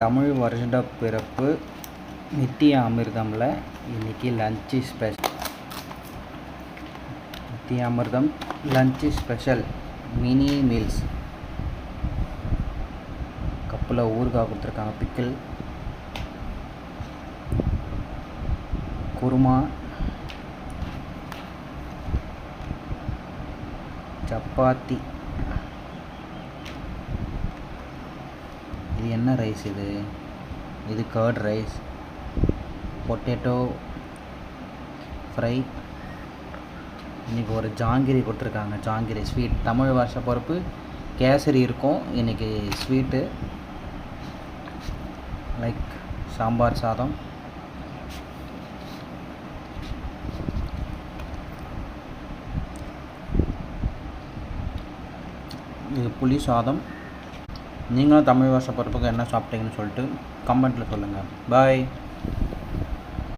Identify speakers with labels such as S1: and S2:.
S1: தமிழ் வருட பிறப்பு நித்திய அமிர்தமில் இன்றைக்கி லஞ்சு ஸ்பெஷல். நித்திய அமிர்தம் லஞ்சு ஸ்பெஷல் மினி மீல்ஸ். கப்பில் ஊறுகாய் கொடுத்துருக்காங்க, பிக்கிள், குருமா, சப்பாத்தி. இது என்ன ரைஸ்? இது கர்ட் ரைஸ், பொட்டேட்டோ ஃப்ரை. இன்றைக்கி ஒரு ஜாங்கிரி கொடுத்துருக்காங்க, ஜாங்கிரி ஸ்வீட். தமிழ் வருஷ பொறுப்பு கேசரி இருக்கும், இன்றைக்கி ஸ்வீட்டு. லைக் சாம்பார் சாதம், இது புளி சாதம். நீங்களும் தமிழ் வருஷ பொறுப்புக்கு என்ன சாப்பிட்டீங்கன்னு சொல்லிட்டு கமெண்ட்டில் சொல்லுங்கள். பாய்.